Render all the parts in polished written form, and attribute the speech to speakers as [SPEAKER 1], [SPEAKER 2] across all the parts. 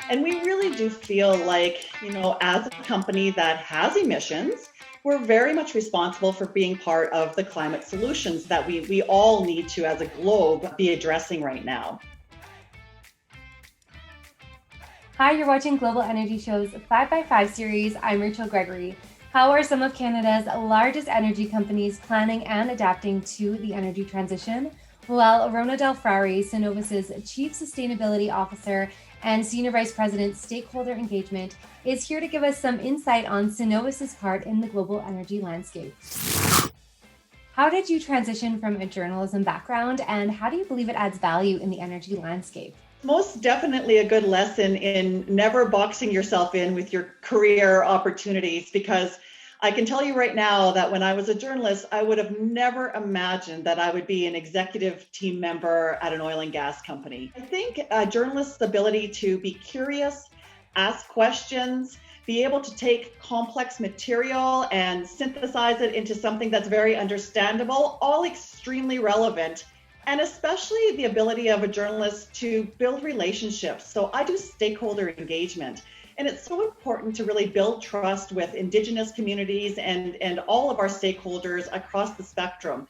[SPEAKER 1] And we really do feel like, as a company that has emissions, we're very much responsible for being part of the climate solutions that we all need to, as a globe, be addressing right now.
[SPEAKER 2] Hi, you're watching Global Energy Show's 5x5 series. I'm Rachel Gregory. How are some of Canada's largest energy companies planning and adapting to the energy transition? Well, Rhona DelFrari, Cenovus's Chief Sustainability Officer and Senior Vice President, Stakeholder Engagement, is here to give us some insight on Cenovus's part in the global energy landscape. How did you transition from a journalism background, and how do you believe it adds value in the energy landscape?
[SPEAKER 1] Most definitely a good lesson in never boxing yourself in with your career opportunities, because I can tell you right now that when I was a journalist, I would have never imagined that I would be an executive team member at an oil and gas company. I think a journalist's ability to be curious, ask questions, be able to take complex material and synthesize it into something that's very understandable, all extremely relevant. And especially the ability of a journalist to build relationships. So I do stakeholder engagement. And it's so important to really build trust with Indigenous communities and all of our stakeholders across the spectrum.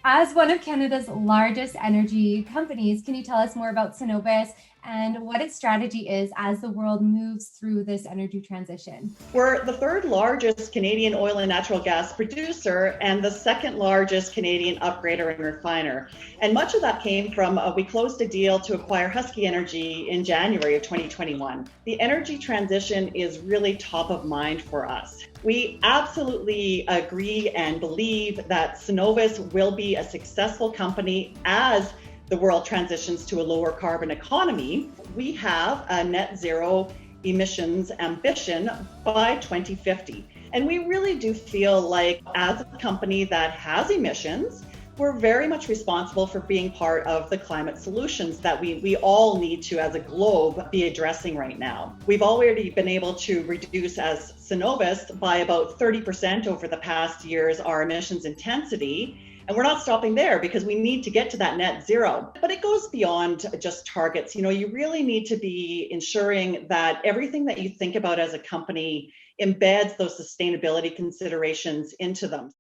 [SPEAKER 2] As one of Canada's largest energy companies, can you tell us more about Cenovus and what its strategy is as the world moves through this energy transition?
[SPEAKER 1] We're the third largest Canadian oil and natural gas producer and the second largest Canadian upgrader and refiner. And much of that came from, we closed a deal to acquire Husky Energy in January of 2021. The energy transition is really top of mind for us. We absolutely agree and believe that Cenovus will be a successful company as the world transitions to a lower carbon economy. We have a net zero emissions ambition by 2050. And we really do feel like, as a company that has emissions, we're very much responsible for being part of the climate solutions that we all need to, as a globe, be addressing right now. We've already been able to reduce, as Cenovus, by about 30% over the past years, our emissions intensity. And we're not stopping there, because we need to get to that net zero. But it goes beyond just targets. You really need to be ensuring that everything that you think about as a company embeds those sustainability considerations into them.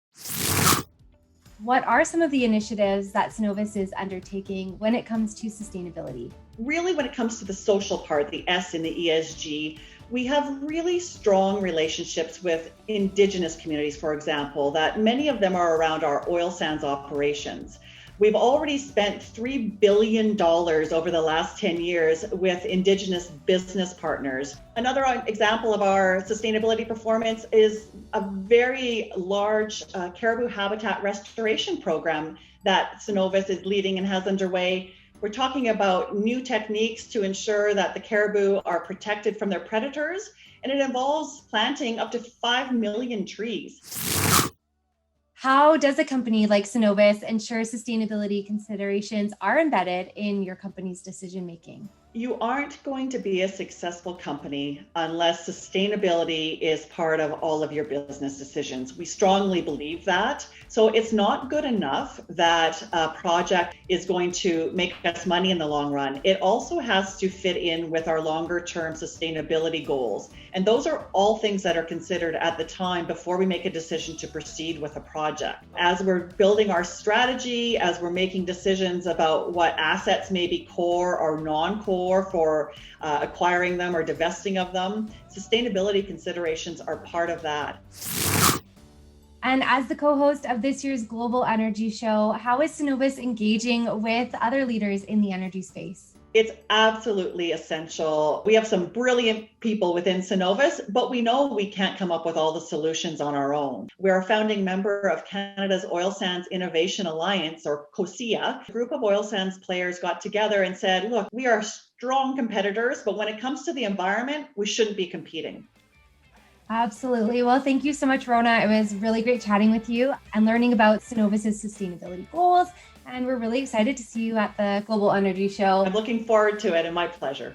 [SPEAKER 2] What are some of the initiatives that Cenovus is undertaking when it comes to sustainability?
[SPEAKER 1] Really, when it comes to the social part, the S in the ESG, we have really strong relationships with Indigenous communities, for example, that many of them are around our oil sands operations. We've already spent $3 billion over the last 10 years with Indigenous business partners. Another example of our sustainability performance is a very large caribou habitat restoration program that Cenovus is leading and has underway. We're talking about new techniques to ensure that the caribou are protected from their predators, and it involves planting up to 5 million trees.
[SPEAKER 2] How does a company like Cenovus ensure sustainability considerations are embedded in your company's decision-making?
[SPEAKER 1] You aren't going to be a successful company unless sustainability is part of all of your business decisions. We strongly believe that. So it's not good enough that a project is going to make us money in the long run. It also has to fit in with our longer term sustainability goals. And those are all things that are considered at the time before we make a decision to proceed with a project. As we're building our strategy, as we're making decisions about what assets may be core or non-core for acquiring them or divesting of them, sustainability considerations are part of that.
[SPEAKER 2] And as the co-host of this year's Global Energy Show, how is Cenovus engaging with other leaders in the energy space?
[SPEAKER 1] It's absolutely essential. We have some brilliant people within Cenovus, but we know we can't come up with all the solutions on our own. We're a founding member of Canada's Oil Sands Innovation Alliance, or COSIA. A group of oil sands players got together and said, look, we are strong competitors, but when it comes to the environment, we shouldn't be competing.
[SPEAKER 2] Absolutely. Well, thank you so much, Rhona. It was really great chatting with you and learning about Cenovus's sustainability goals. And we're really excited to see you at the Global Energy Show.
[SPEAKER 1] I'm looking forward to it, and my pleasure.